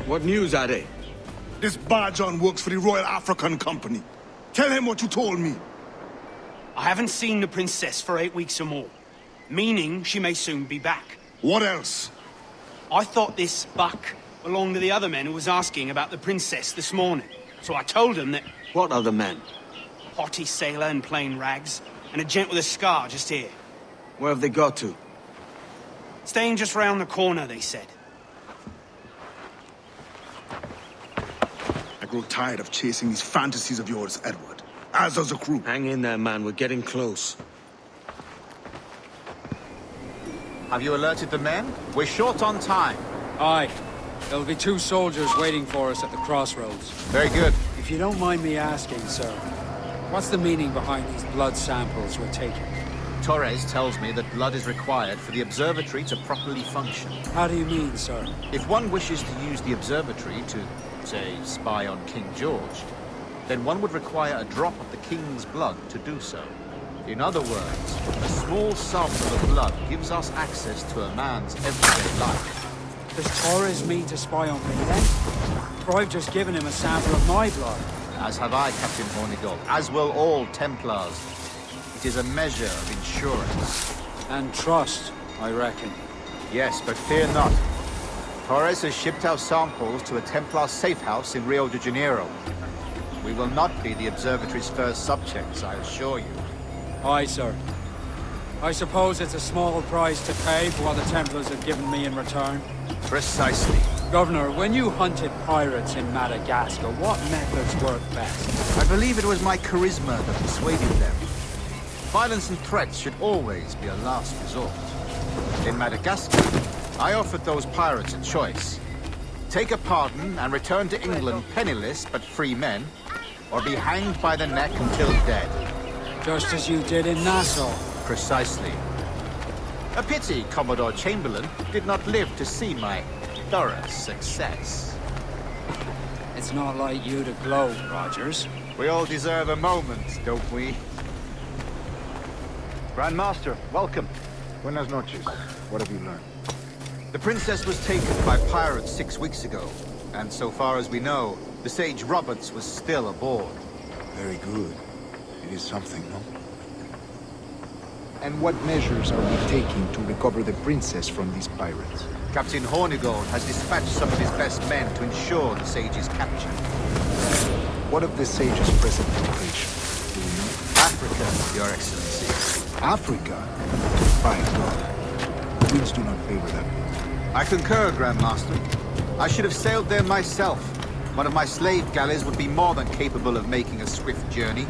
What news are they? This Barjon works for the Royal African Company. Tell him what you told me. I haven't seen the princess for 8 weeks or more, meaning she may soon be back. What else? I thought this buck belonged to the other men who was asking about the princess this morning. So I told him that... What other men? Haughty sailor in plain rags, and a gent with a scar just here. Where have they got to? Staying just round the corner, they said. I grow tired of chasing these fantasies of yours, Edward. As does the crew. Hang in there, man. We're getting close. Have you alerted the men? We're short on time. Aye. There'll be 2 soldiers waiting for us at the crossroads. Very good. If you don't mind me asking, sir, what's the meaning behind these blood samples we're taking? Torres tells me that blood is required for the observatory to properly function. How do you mean, sir? If one wishes to use the observatory to, say, spy on King George, then one would require a drop of the king's blood to do so. In other words, a small sample of blood gives us access to a man's everyday life. Does Torres mean to spy on me then? For I've just given him a sample of my blood. As have I, Captain Hornigold, as will all Templars. It is a measure of insurance. And trust, I reckon. Yes, but fear not. Torres has shipped our samples to a Templar safe house in Rio de Janeiro. We will not be the observatory's first subjects, I assure you. Aye, sir. I suppose it's a small price to pay for what the Templars have given me in return. Precisely. Governor, when you hunted pirates in Madagascar, what methods worked best? I believe it was my charisma that persuaded them. Violence and threats should always be a last resort. In Madagascar, I offered those pirates a choice. Take a pardon and return to England penniless but free men, or be hanged by the neck until dead. Just as you did in Nassau. Precisely. A pity Commodore Chamberlain did not live to see my thorough success. It's not like you to gloat, Rogers. We all deserve a moment, don't we? Grandmaster, welcome. Buenas noches. What have you learned? The princess was taken by pirates 6 weeks ago, and so far as we know, the Sage Roberts was still aboard. Very good. It is something, no? And what measures are we taking to recover the princess from these pirates? Captain Hornigold has dispatched some of his best men to ensure the Sage's capture. What of the Sage's present location? Do we know? Africa, Your Excellency. Africa? By God. Winds do not favor that. I concur, Grandmaster. I should have sailed there myself. One of my slave galleys would be more than capable of making a swift journey.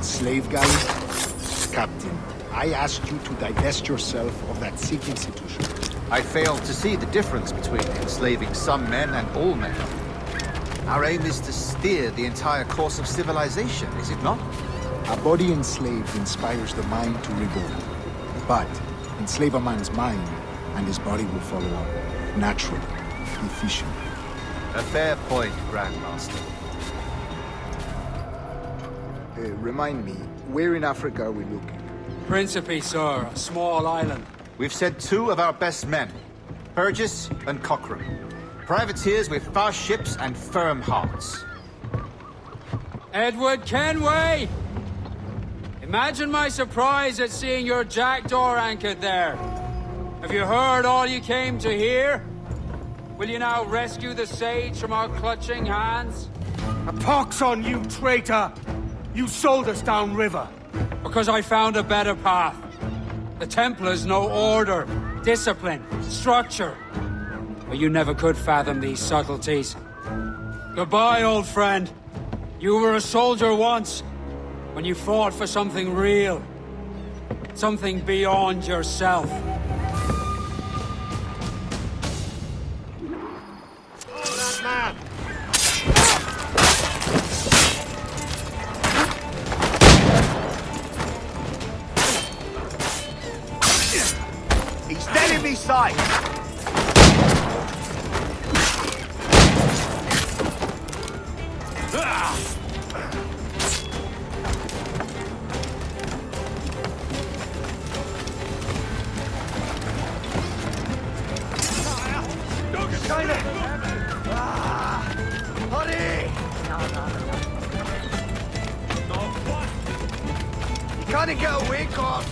Slave galley? Captain, I asked you to divest yourself of that Sikh institution. I failed to see the difference between enslaving some men and all men. Our aim is to steer the entire course of civilization, is it not? A body enslaved inspires the mind to revolt. But enslave a man's mind, and his body will follow up. Naturally. Efficient. A fair point, Grandmaster. Remind me, where in Africa are we looking? Principe, sir, a small island. We've sent 2 of our best men, Burgess and Cochrane. Privateers with fast ships and firm hearts. Edward Kenway! Imagine my surprise at seeing your jackdaw anchored there. Have you heard all you came to hear? Will you now rescue the Sage from our clutching hands? A pox on you, traitor! You sold us downriver. Because I found a better path. The Templars know order, discipline, structure. But you never could fathom these subtleties. Goodbye, old friend. You were a soldier once, when you fought for something real. Something beyond yourself. He's dead in me sight! trying to get away, Corp.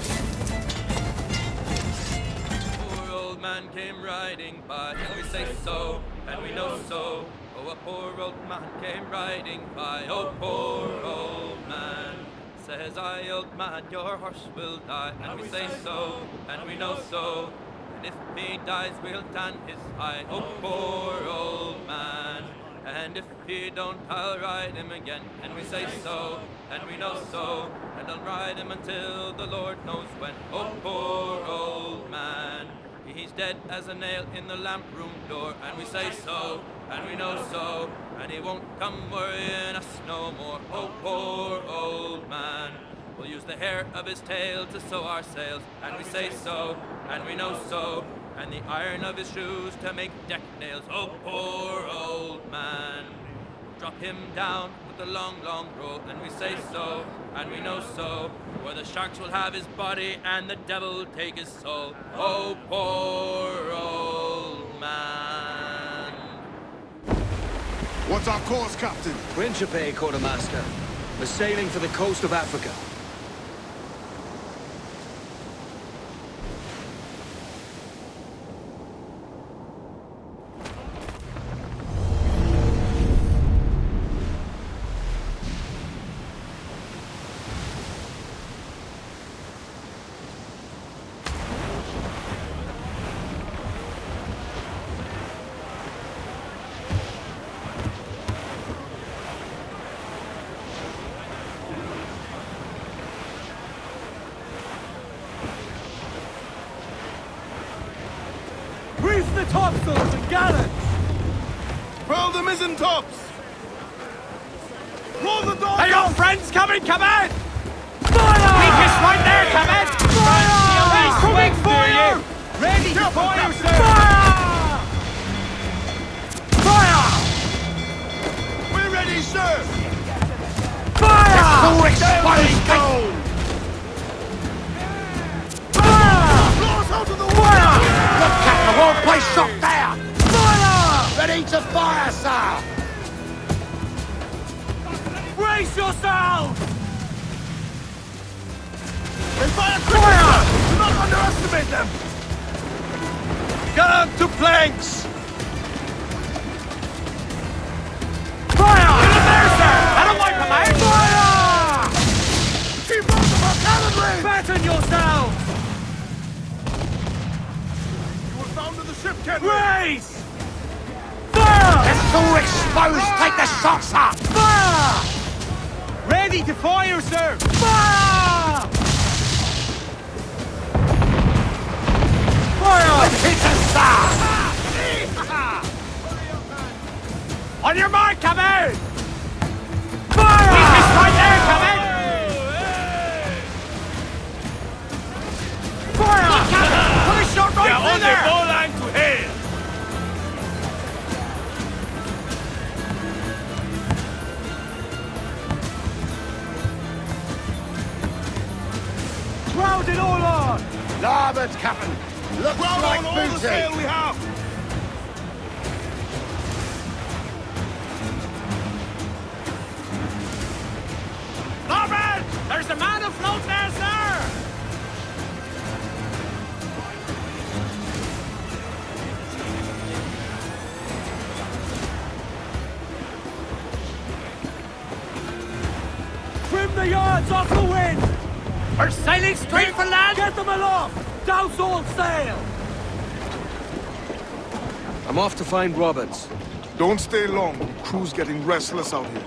Poor old man came riding by, and we say so, and we know so. Oh, a poor old man came riding by, oh, poor old man. Says I, old man, your horse will die, and we say so, and we know so. And if he dies, we'll tan his hide, oh, poor old man. And if he don't, I'll ride him again, and we say so, and we know so. And I'll ride him until the Lord knows when, oh, poor old man. He's dead as a nail in the lamp room door, and we say so, and we know so. And he won't come worrying us no more, oh, poor old man. We'll use the hair of his tail to sew our sails, and we say so, and we know so. And the iron of his shoes to make deck nails, oh, poor old man. Drop him down with a long, long rope, and we say so, and we know so. Where the sharks will have his body, and the devil take his soul, oh, poor old man. What's our course, Captain? Principe, Quartermaster. We're sailing for the coast of Africa. Reef the topsails and gallants! Furl the mizzen tops! Roll the doors! Hey, your friends coming, come in! Fire! Weakest right there, come in! Fire! He's coming for you! Ready to fire, sir! Fire! Fire! We're ready, sir! Fire! So exposed! Blow us out of the water! Look at the whole place shot there! Fire! Ready to fire, sir! Brace yourselves! They fire quicker! Do not underestimate them! Gun to planks! Fire! Get in there, sir! I don't like them, mate! Fire! Keep on the artillery! Batten yourselves! You were bound to the ship, Kenway! Race! Fire! It's so exposed! Take the shots up! Fire! Ready to fire, sir! Fire! Fire! On your mark, come in! Fire! Weakest right there, come in! Fire! Look, Captain! Put a shot right through there! ball line to hail! Crowd it all on! Larboard, Captain! Looks Crowd like on all the booty! sail we have! Larboard! There's a man afloat there, sir! Trim the yards off the wind! We're sailing straight for land! Get them aloft! Douse all sail! I'm off to find Roberts. Don't stay long. The crew's getting restless out here.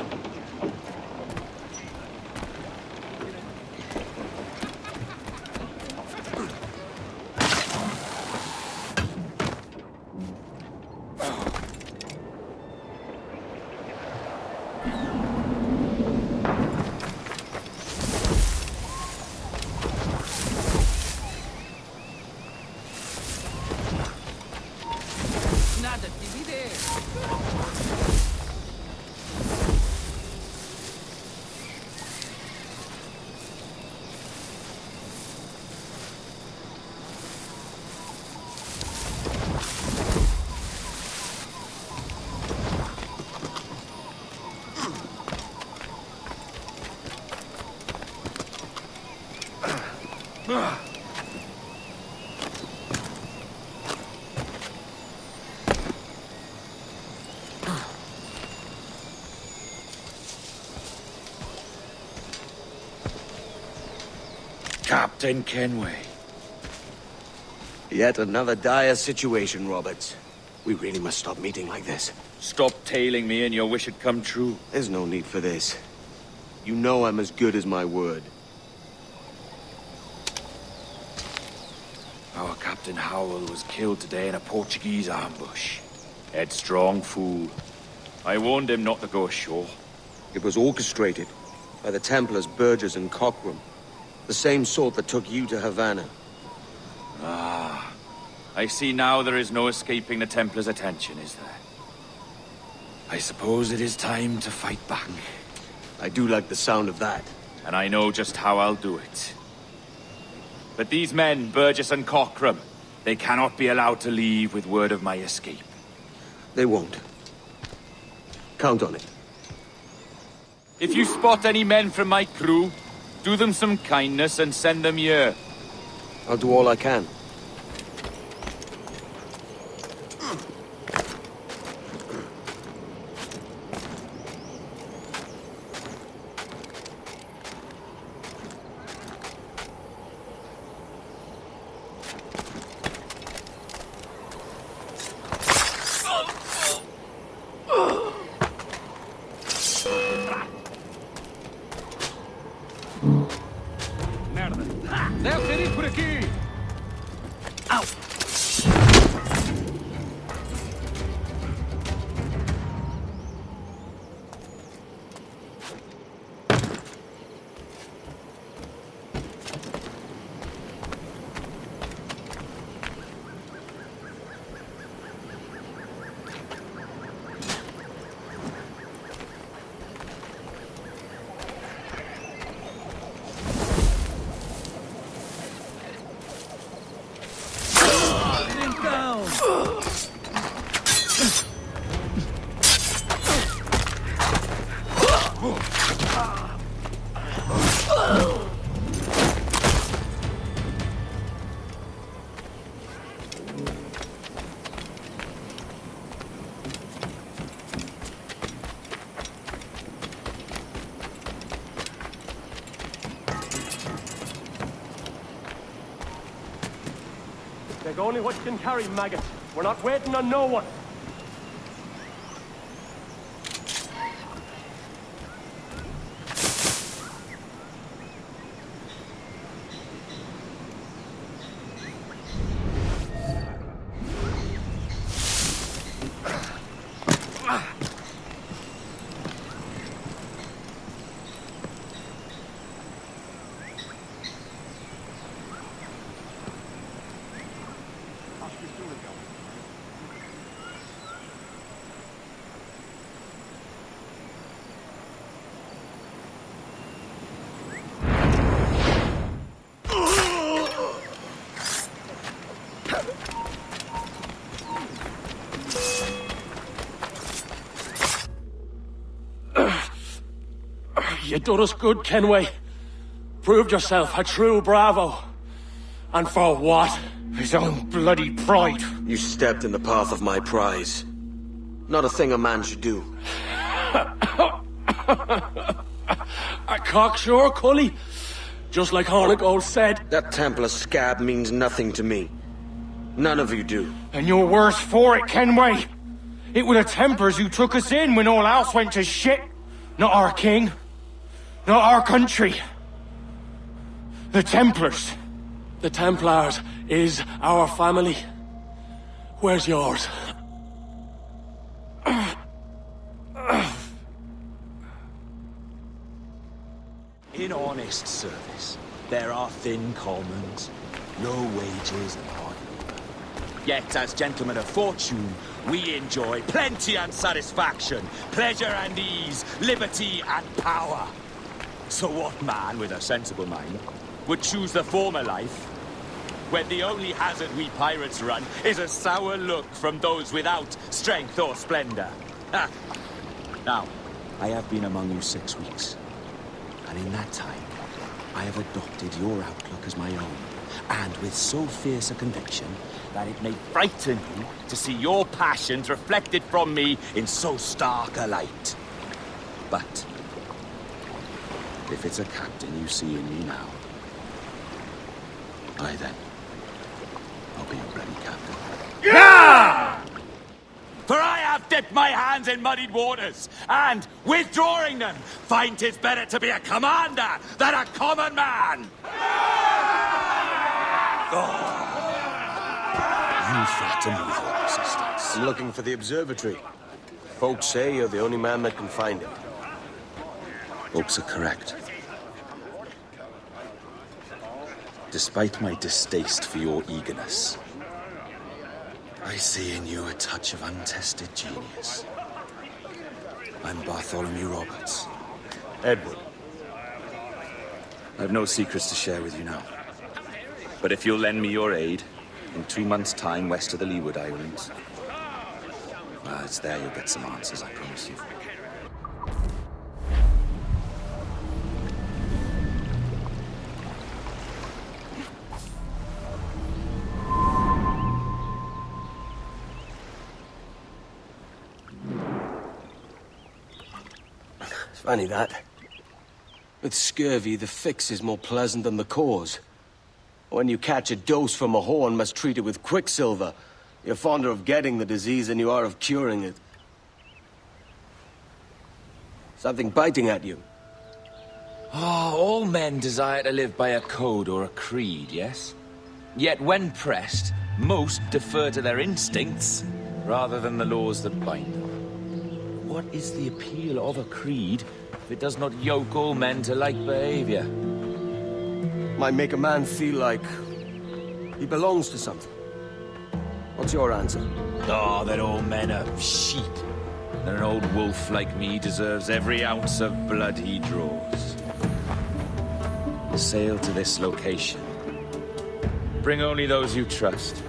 Captain Kenway. Yet another dire situation, Roberts. We really must stop meeting like this. Stop tailing me and your wish had come true. There's no need for this. You know I'm as good as my word. Our Captain Howell was killed today in a Portuguese ambush. Headstrong fool. I warned him not to go ashore. It was orchestrated by the Templars Burgess and Cockram. The same sort that took you to Havana. Ah. I see now there is no escaping the Templars' attention, is there? I suppose it is time to fight back. I do like the sound of that. And I know just how I'll do it. But these men, Burgess and Cockram, they cannot be allowed to leave with word of my escape. They won't. Count on it. If you spot any men from my crew, do them some kindness and send them here. I'll do all I can. Deve ter ido por aqui! Au! Take only what you can carry, maggot. We're not waiting on no one. You done us good, Kenway. Proved yourself a true bravo. And for what? His own bloody pride. You stepped in the path of my prize. Not a thing a man should do. A cocksure, Cully. Just like Hornigold said. That Templar scab means nothing to me. None of you do. And you're worse for it, Kenway. It were the Templars who took us in when all else went to shit. Not our king. Not our country. The Templars. The Templars is our family. Where's yours? In honest service, there are thin commons, low wages and hard labor. Yet, as gentlemen of fortune, we enjoy plenty and satisfaction, pleasure and ease, liberty and power. So what man with a sensible mind would choose the former life, when the only hazard we pirates run is a sour look from those without strength or splendor? Ha! Now, I have been among you 6 weeks. And in that time, I have adopted your outlook as my own, and with so fierce a conviction that it may frighten you to see your passions reflected from me in so stark a light. But if it's a captain you see in me now, Aye then. I'll be ready, Captain. For I have dipped my hands in muddied waters, and, withdrawing them, find 'tis better to be a commander than a common man! You flatter me with your persistence. I'm looking for the observatory. Folks say you're the only man that can find it. Folks are correct. Despite my distaste for your eagerness, I see in you a touch of untested genius. I'm Bartholomew Roberts. Edward. I've no secrets to share with you now. But if you'll lend me your aid, in 2 months' time west of the Leeward Islands, well, it's there you'll get some answers, I promise you. It's funny that. With scurvy, the fix is more pleasant than the cause. When you catch a dose from a horn, must treat it with quicksilver. You're fonder of getting the disease than you are of curing it. Something biting at you. All men desire to live by a code or a creed, yes? Yet when pressed, most defer to their instincts rather than the laws that bind them. What is the appeal of a creed if it does not yoke all men to like behavior? Might make a man feel like he belongs to something. What's your answer? Oh, that all men are sheep. That an old wolf like me deserves every ounce of blood he draws. Sail to this location. Bring only those you trust.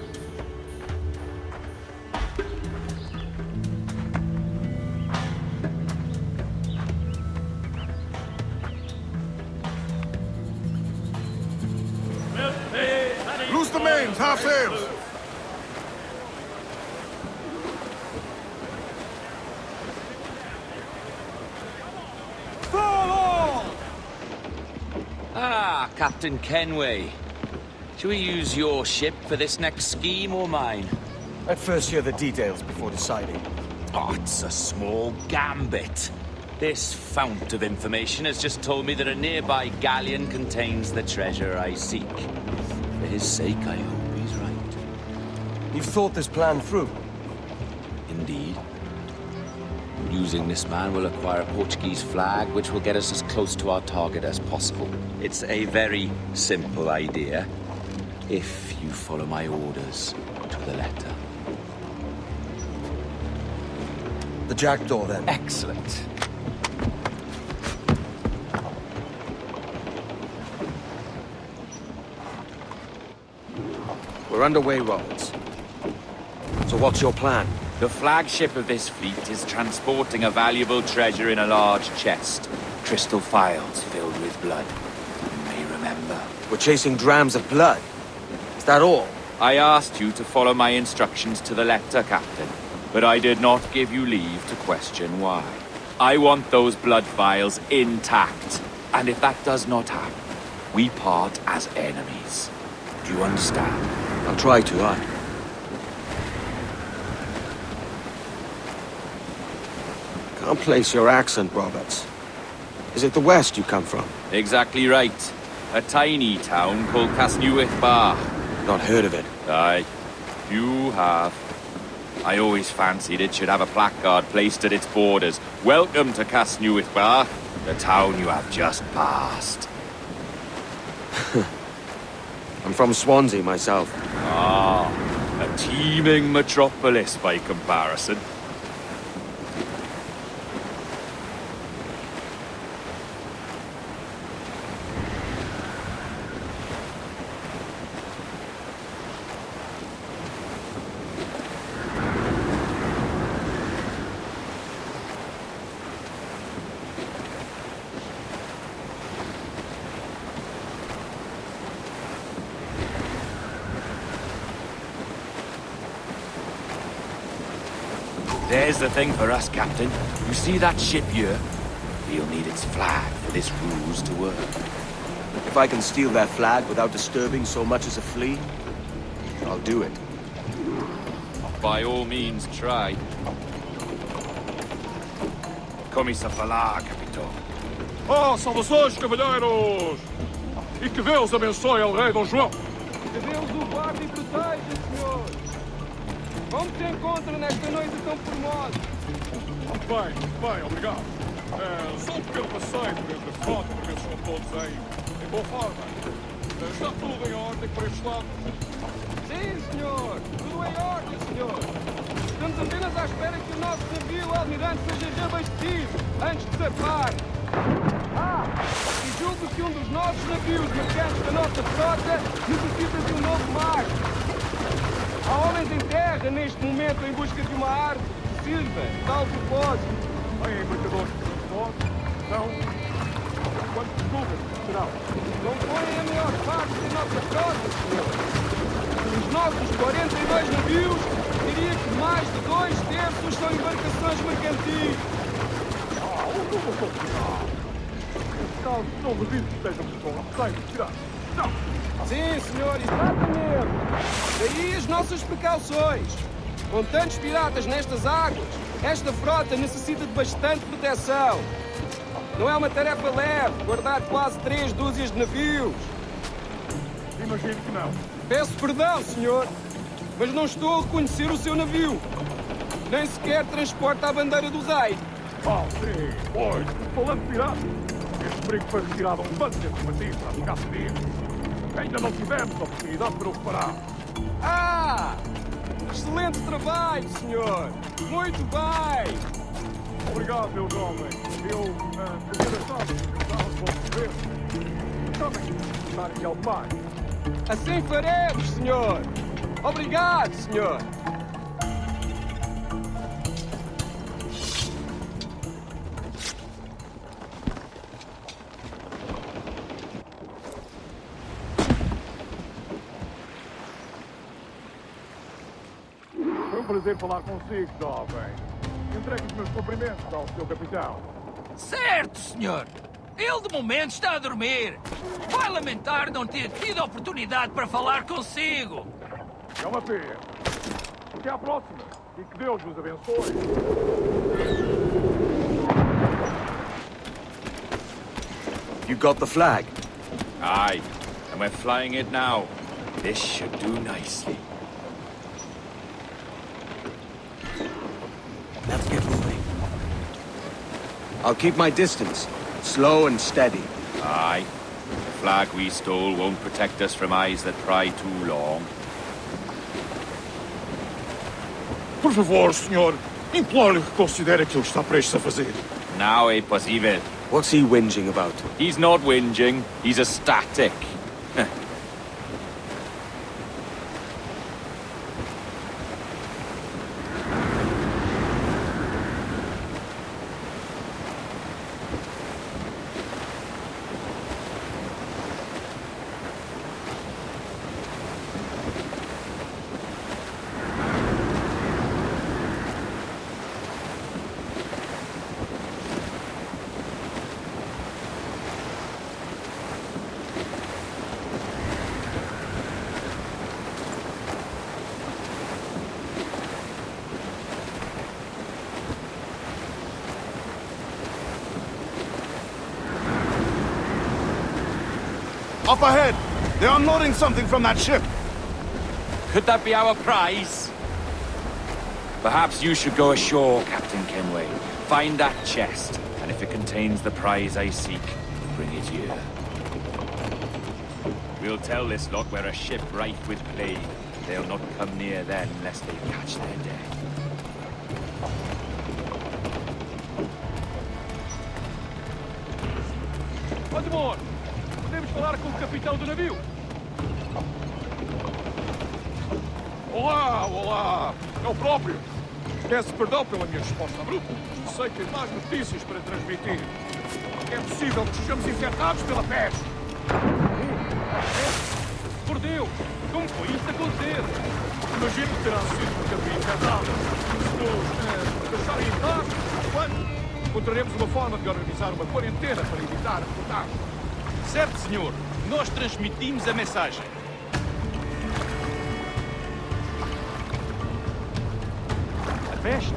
Loose the mains, half sails! Ah, Captain Kenway. Shall we use your ship for this next scheme or mine? I'd first hear the details before deciding. Oh, it's a small gambit. This fount of information has just told me that a nearby galleon contains the treasure I seek. For his sake, I hope he's right. You've thought this plan through? Indeed. Using this man, we'll acquire a Portuguese flag, which will get us as close to our target as possible. It's a very simple idea, if you follow my orders to the letter. The jackdaw, then. Excellent. We're underway, Roberts. So what's your plan? The flagship of this fleet is transporting a valuable treasure in a large chest. Crystal phials filled with blood. You may remember. We're chasing drams of blood. Is that all? I asked you to follow my instructions to the letter, Captain. But I did not give you leave to question why. I want those blood vials intact. And if that does not happen, we part as enemies. Do you understand? I'll try to, aye. Can't place your accent, Roberts. Is it the west you come from? Exactly right. A tiny town called Bar. Not heard of it. Aye, you have. I always fancied it should have a placard placed at its borders. Welcome to Bar, the town you have just passed. I'm from Swansea myself. Ah, a teeming metropolis by comparison. There's the thing for us, Captain. You see that ship here? We'll need its flag for this ruse to work. If I can steal their flag without disturbing so much as a flea, I'll do it. By all means, try. Come se falar, capitão. Oh, saudações, cavalheiros! E que Deus abençoe ao rei Dom João! Que Deus o guarde e proteja, senhor! Como se encontra nesta noite tão formosa? Bem, obrigado. Só um pequeno passeio entre a frota para ver se estão todos em boa forma. Está tudo em ordem para este lado? Sim, senhor! Tudo em ordem, senhor! Estamos apenas à espera que o nosso navio almirante seja reabastecido antes de zarpar. E julgo que um dos nossos navios mercantes da nossa frota necessita de um novo mar. Há homens em terra neste momento em busca de uma arte que sirva de tal propósito. Bem, embarcadores de motos, não. Quantos clubes serão? Não põem a maior parte da nossa frota, senhor. Dos nossos 42 navios, diria que mais de 2/3 são embarcações mercantis. Eu não vou tirar. Caso não duvido que estejam com receio de tirar. Não. Sim, senhor, exatamente. Daí as nossas precauções. Com tantos piratas nestas águas, esta frota necessita de bastante proteção. Não é uma tarefa leve guardar quase 3 dúzias de navios. Imagino que não. Peço perdão, senhor, mas não estou a reconhecer o seu navio. Nem sequer transporta a bandeira do rei. Sim, pois, falando de pirata, este brinco foi retirado a um bando de informativos para ficar feridos. Ainda não tivemos a oportunidade para o reparar. Excelente trabalho, senhor! Muito bem! Obrigado, meu jovem. Eu, podia deixar de utilizar os vossos preços. Também, estarem aqui ao pai. Assim faremos, senhor! Obrigado, senhor! Foi um prazer falar consigo, jovem. Entregue os meus cumprimentos ao seu capitão. Certo, senhor. Ele de momento está a dormir. Vai lamentar não ter tido a oportunidade para falar consigo. É uma pena. Até à próxima. E que Deus vos abençoe. You got the flag? Aye, and we're flying it now. This should do nicely. Let's get moving. I'll keep my distance. Slow and steady. Aye. The flag we stole won't protect us from eyes that pry too long. Por favor, senhor. Imploro que considere aquilo que está prestes a fazer. Now é possível. What's he whinging about? He's not whinging. He's ecstatic. Up ahead! They're unloading something from that ship! Could that be our prize? Perhaps you should go ashore, Captain Kenway. Find that chest, and if it contains the prize I seek, bring it here. We'll tell this lot we're a ship rife with plague. They'll not come near then unless they catch their death. Bartholomew, podemos falar com o capitão do navio? Olá! É o próprio. Peço perdão pela minha resposta bruta. Sei que tem mais notícias para transmitir. É possível que sejamos infectados pela peste. Por Deus! Como foi isso acontecer? Imagino que terá sido porque havia infectado. Se nos deixarem em paz, quando encontraremos uma forma de organizar uma quarentena para evitar a contágio. Certo, senhor. Nós transmitimos a mensagem. A peste?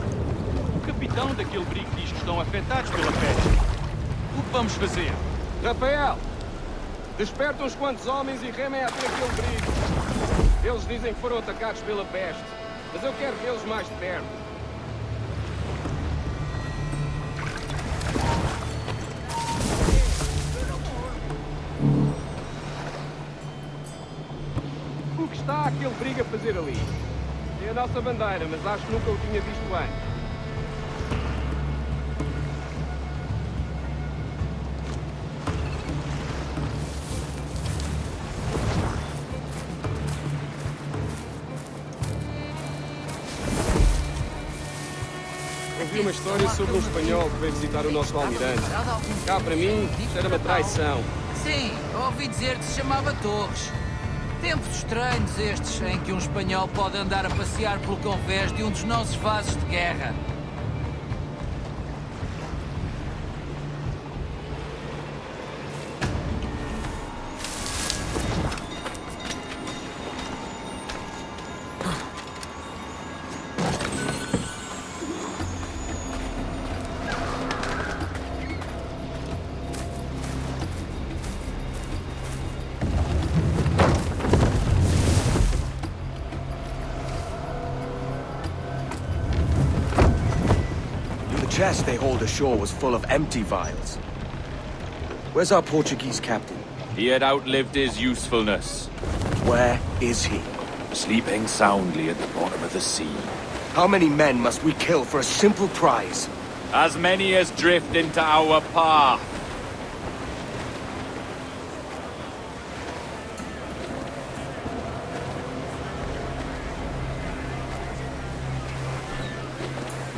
O capitão daquele brigo diz que estão afetados pela peste. O que vamos fazer? Rafael, desperta uns quantos homens e remem até aquele brigo. Eles dizem que foram atacados pela peste, mas eu quero vê-los mais de perto. O que está aquele brigo a fazer ali? É a nossa bandeira, mas acho que nunca o tinha visto antes. Ouvi uma história sobre um espanhol que veio visitar o nosso almirante. Cá para mim, isto era uma traição. Sim, ouvi dizer que se chamava Torres. Tempos estranhos estes, em que um espanhol pode andar a passear pelo convés de um dos nossos vasos de guerra. The chest they hauled ashore was full of empty vials. Where's our Portuguese captain? He had outlived his usefulness. Where is he? Sleeping soundly at the bottom of the sea. How many men must we kill for a simple prize? As many as drift into our path.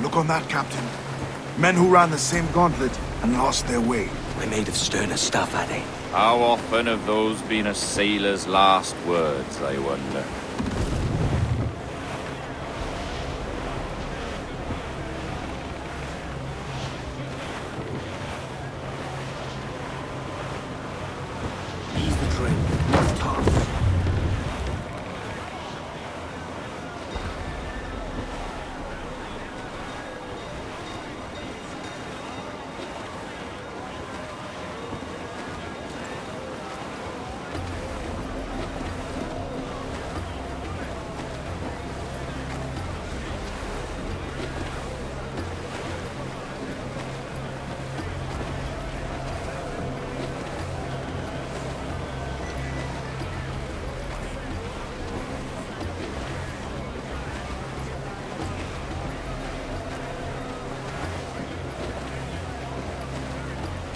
Look on that, Captain. Men who ran the same gauntlet and lost their way. They're made of sterner stuff, are they? How often have those been a sailor's last words, I wonder? Ease the train. Move tops.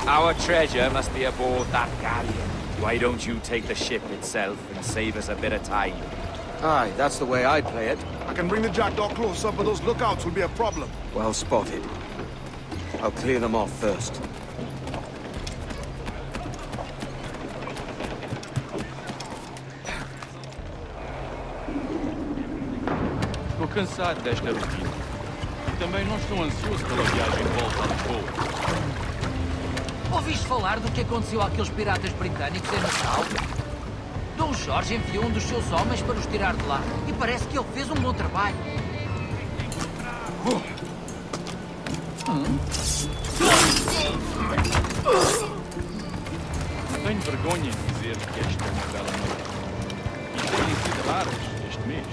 Our treasure must be aboard that galleon. Why don't you take the ship itself and save us a bit of time? Aye, that's the way I'd play it. I can bring the jackdaw closer, but those lookouts will be a problem. Well spotted. I'll clear them off first. Estou cansado desta rotina. E também não estou ansioso pela viagem de volta a Lisboa. Ouviste falar do que aconteceu àqueles piratas britânicos em Natal? Dom Jorge enviou um dos seus homens para os tirar de lá. E parece que ele fez um bom trabalho. Tenho vergonha em dizer que esta é uma bela noite. E têm sido raras este mês.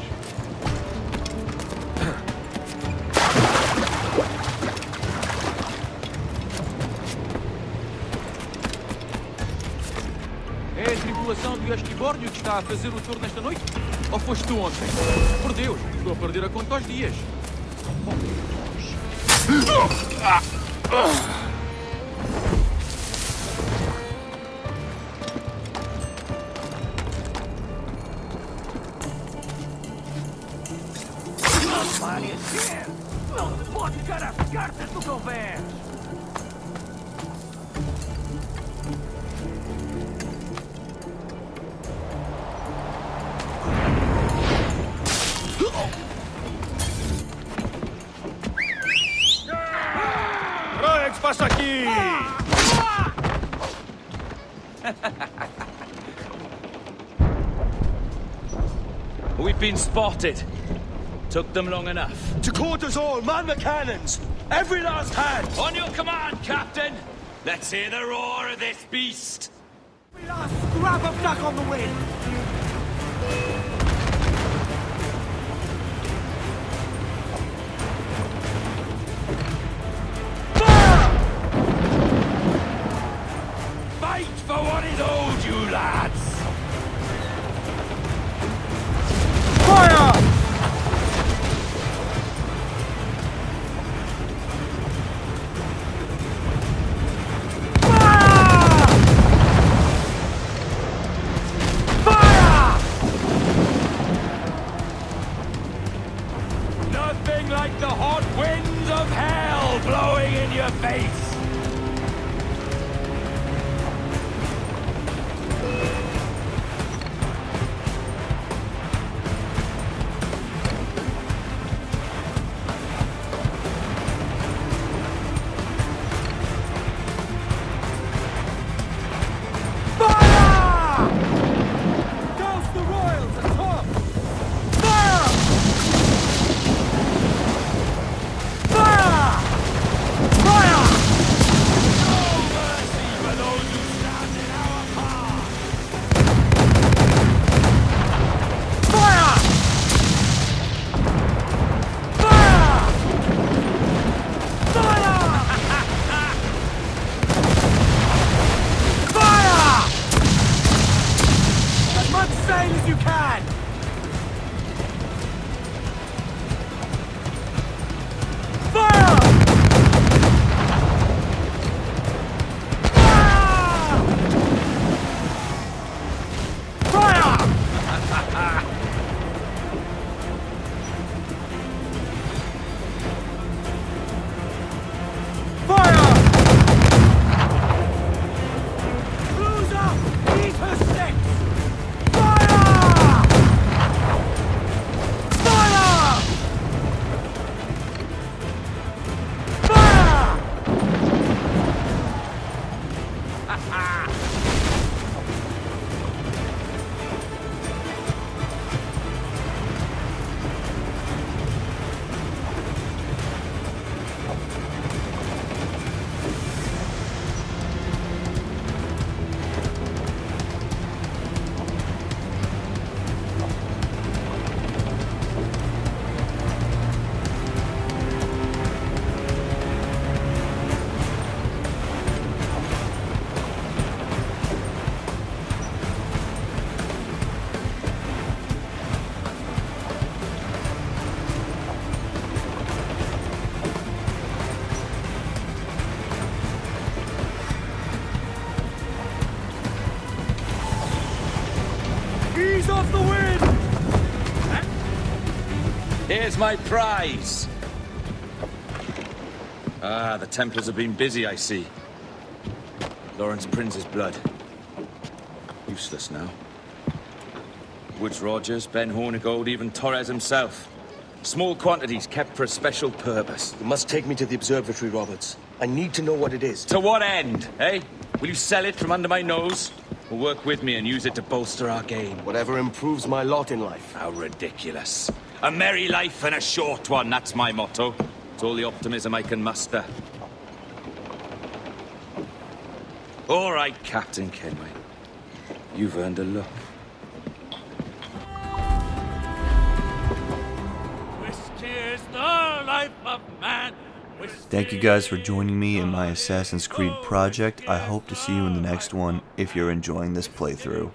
É a tripulação do Esquibórdio que está a fazer o tour nesta noite? Ou foste tu ontem? Por Deus, estou a perder a conta aos dias. Não se pode ficar às cartas do convés! Passa aqui! We've been spotted. Took them long enough. To quarters all, man the cannons! Every last hand! On your command, Captain! Let's hear the roar of this beast! Every last scrap of duck on the wind! Fight for what is owed you, lads! Fire! Nothing like the hot winds of hell blowing in your face! Ease off the wind! Here's my prize! Ah, the Templars have been busy, I see. Lawrence Prince's blood. Useless now. Woods Rogers, Ben Hornigold, even Torres himself. Small quantities kept for a special purpose. You must take me to the observatory, Roberts. I need to know what it is. To what end, eh? Will you sell it from under my nose? Or work with me and use it to bolster our game? Whatever improves my lot in life. How ridiculous. A merry life and a short one, that's my motto. It's all the optimism I can muster. All right, Captain Kenway. You've earned a look. Whiskey is the life of man. Thank you guys for joining me in my Assassin's Creed project. I hope to see you in the next one if you're enjoying this playthrough.